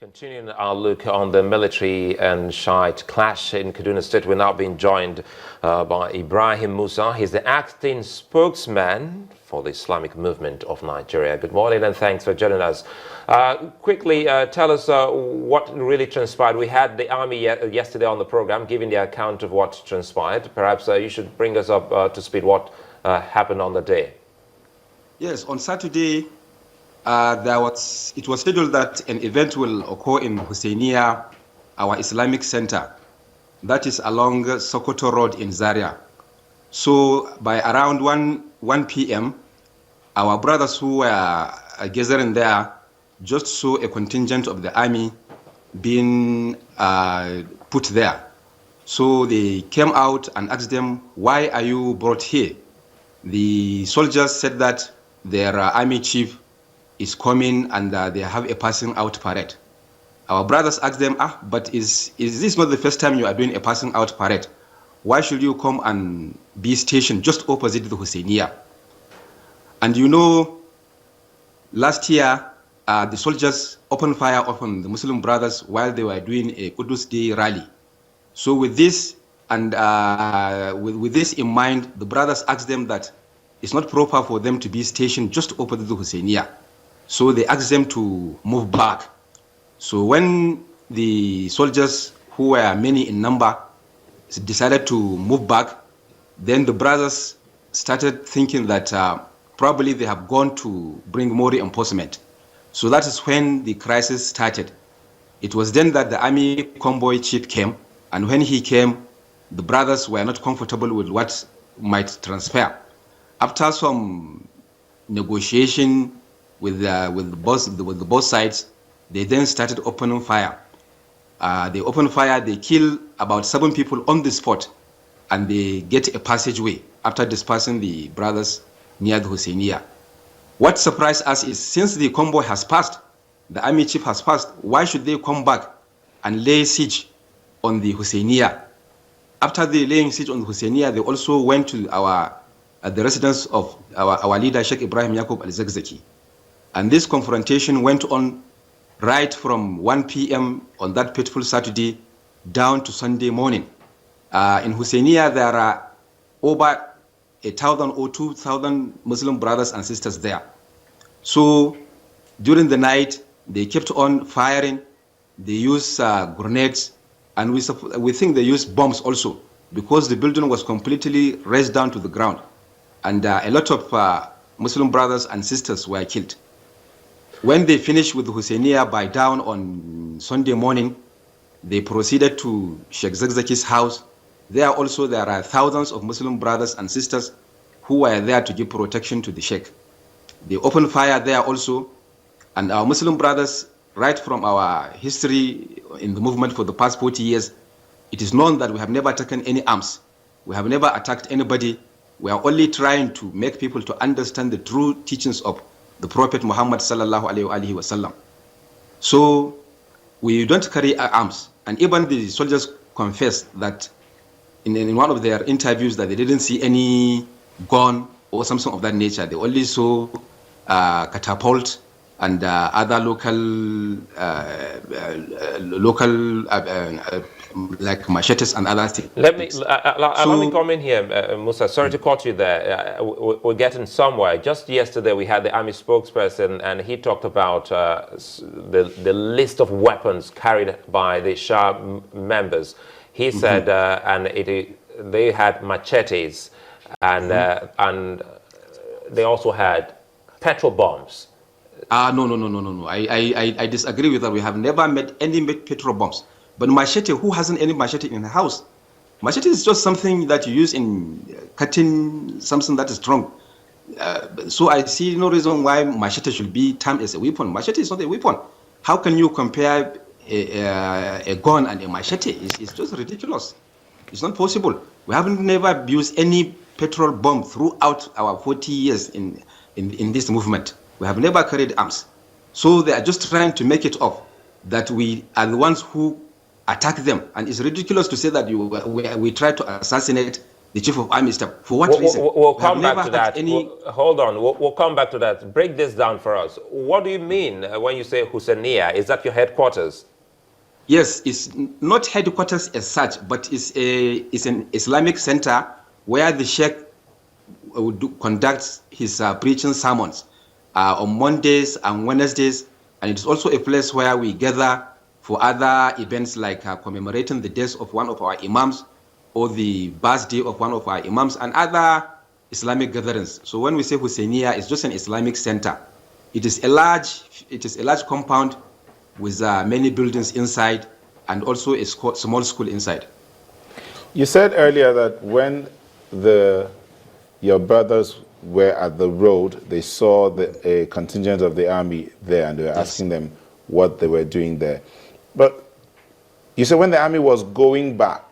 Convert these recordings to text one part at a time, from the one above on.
Continuing our look on the military and Shiite clash in Kaduna State, we're now being joined by Ibrahim Musa. He's the acting spokesman for the Islamic Movement of Nigeria. Good morning and thanks for joining us. Quickly, tell us what really transpired. We had the army yesterday on the program giving the account of what transpired. Perhaps you should bring us up to speed what happened on the day. Yes, on Saturday, it was scheduled that an event will occur in Hussainiya, our Islamic center, that is along Sokoto Road in Zaria. So by around 1 p.m., our brothers who were gathering there just saw a contingent of the army being put there. So they came out and asked them, "Why are you brought here?" The soldiers said that their army chief is coming and they have a passing out parade. Our brothers asked them, but is this not the first time you are doing a passing out parade? Why should you come and be stationed just opposite the Hussainiya? And you know, last year, the soldiers opened fire upon the Muslim brothers while they were doing a Qudus Day rally. So with this and with this in mind, the brothers asked them that it's not proper for them to be stationed just opposite the Hussainiya. So they asked them to move back. So when the soldiers, who were many in number, decided to move back, then the brothers started thinking that probably they have gone to bring more reinforcement. So that is when the crisis started. It was then that the army convoy chief came, and when he came, the brothers were not comfortable with what might transpire. After some negotiation with both sides, they then started opening fire. They opened fire, they killed about 7 people on the spot, and they get a passageway after dispersing the brothers near the Hussainiya. What surprised us is, since the convoy has passed, the army chief has passed, why should they come back and lay siege on the Hussainiya? After they laying siege on the Hussainiya, they also went to the residence of our leader, Sheikh Ibrahim al-Zakzaki. And this confrontation went on right from 1 p.m. on that fateful Saturday down to Sunday morning. In Hussainiya, there are over 1,000 or 2,000 Muslim brothers and sisters there. So during the night, they kept on firing. They used grenades, and we think they used bombs also, because the building was completely razed down to the ground. And a lot of Muslim brothers and sisters were killed. When they finished with the Hussainiya by dawn on Sunday morning, they proceeded to Sheikh Zakzaki's house. There are thousands of Muslim brothers and sisters who were there to give protection to the Sheikh. They opened fire there also, and our Muslim brothers, right from our history in the movement for the past 40 years, it is known that we have never taken any arms. We have never attacked anybody. We are only trying to make people to understand the true teachings of the Prophet Muhammad sallallahu alaihi wasallam. So we don't carry arms, and even the soldiers confessed that in one of their interviews that they didn't see any gun or something of that nature. They only saw catapult and other local like machetes and other things. Let me come in here, Musa. Sorry to cut you there. We're getting somewhere. Just yesterday, we had the army spokesperson, and he talked about the list of weapons carried by the Shah members. He said, they had machetes, and they also had petrol bombs. No. I disagree with that. We have never made any petrol bombs. But machete, who hasn't any machete in the house? Machete is just something that you use in cutting something that is strong. So I see no reason why machete should be termed as a weapon. Machete is not a weapon. How can you compare a gun and a machete? It's just ridiculous. It's not possible. We haven't never used any petrol bomb throughout our 40 years in this movement. We have never carried arms. So they are just trying to make it up that we are the ones who attack them. And it's ridiculous to say that we try to assassinate the chief of army staff. For what reason? We'll come back to that. Any... Hold on. We'll come back to that. Break this down for us. What do you mean when you say Husseiniya? Is that your headquarters? Yes, it's not headquarters as such, but it's an Islamic center where the sheikh conducts his preaching sermons on Mondays and Wednesdays, and it's also a place where we gather for other events like commemorating the death of one of our imams or the birthday of one of our imams and other Islamic gatherings. So when we say Husseiniya, it's just an Islamic center. It is a large compound with many buildings inside and also a small school inside. You said earlier that when your brothers were at the road, they saw a contingent of the army there and they were asking them what they were doing there. But you said when the army was going back,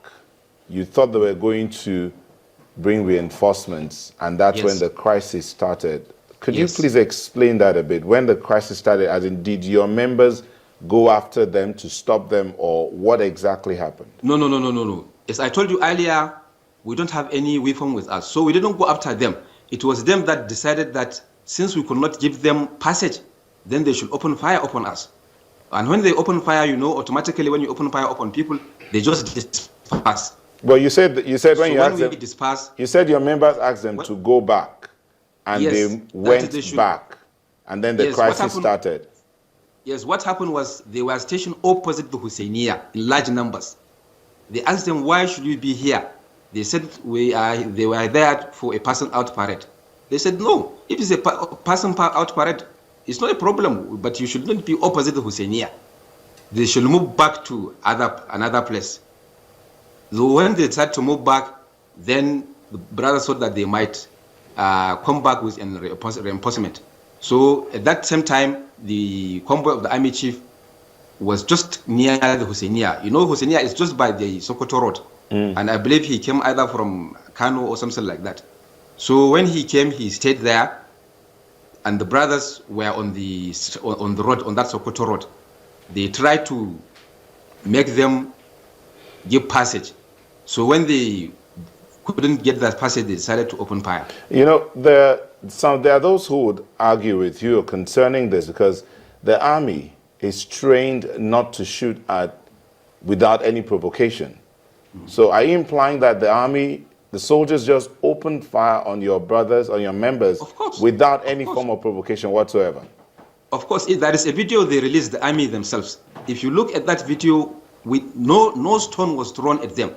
you thought they were going to bring reinforcements, and that's when the crisis started. Could you please explain that a bit? When the crisis started, as in, did your members go after them to stop them, or what exactly happened? No. As I told you earlier, we don't have any weapon with us, so we didn't go after them. It was them that decided that since we could not give them passage, then they should open fire upon us. And when they open fire, you know, automatically when you open fire upon people, they just disperse. Well, you said when so you asked them, disperse, you said your members asked them to go back, and they went back, and then the crisis started. Yes, what happened was they were stationed opposite the Husseiniya in large numbers. They asked them, why should we be here? They said they were there for a passing out parade. They said, no, if it's a passing out parade, it's not a problem, but you should not be opposite the Husseiniya. They should move back to another place. So when they tried to move back, then the brothers thought that they might come back with an reinforcement. So at that same time, the convoy of the army chief was just near the Husseiniya. You know, Husseiniya is just by the Sokoto road. And I believe he came either from Kano or something like that. So when he came, he stayed there, and the brothers were on the road, on that Sokoto road. They tried to make them give passage. So when they couldn't get that passage, they decided to open fire. You know, there are those who would argue with you concerning this, because the army is trained not to shoot without any provocation. So are you implying that the soldiers just opened fire on your brothers, on your members, without any form of provocation whatsoever? Of course, there is a video they released, the army themselves. If you look at that video, no stone was thrown at them.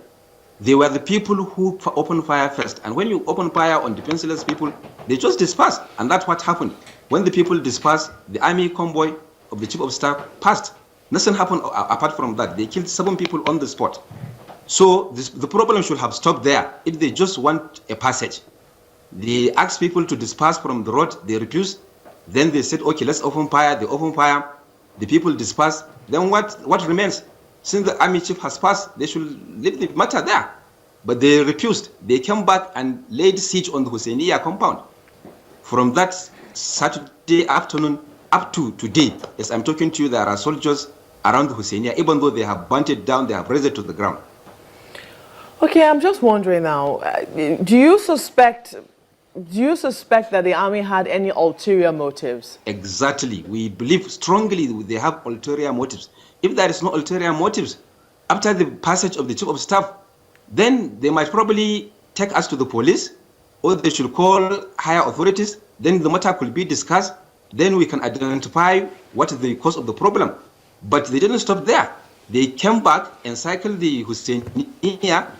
They were the people who opened fire first. And when you open fire on defenseless people, they just dispersed. And that's what happened. When the people dispersed, the army convoy of the chief of staff passed. Nothing happened apart from that. They killed 7 people on the spot. So the problem should have stopped there. If they just want a passage, they asked people to disperse from the road. They refused. Then they said, okay, let's open fire. They open fire. The people dispersed. Then what remains? Since the army chief has passed, they should leave the matter there. But they refused. They came back and laid siege on the Husseiniya compound. From that Saturday afternoon up to today, as I'm talking to you, there are soldiers around the Husseiniya, even though they have burnt it down, they have razed it to the ground. Okay, I'm just wondering now, do you suspect that the army had any ulterior motives? Exactly. We believe strongly they have ulterior motives. If there is no ulterior motives, after the passage of the chief of staff, then they might probably take us to the police, or they should call higher authorities. Then the matter could be discussed. Then we can identify what is the cause of the problem. But they didn't stop there. They came back and cycled the Husseiniya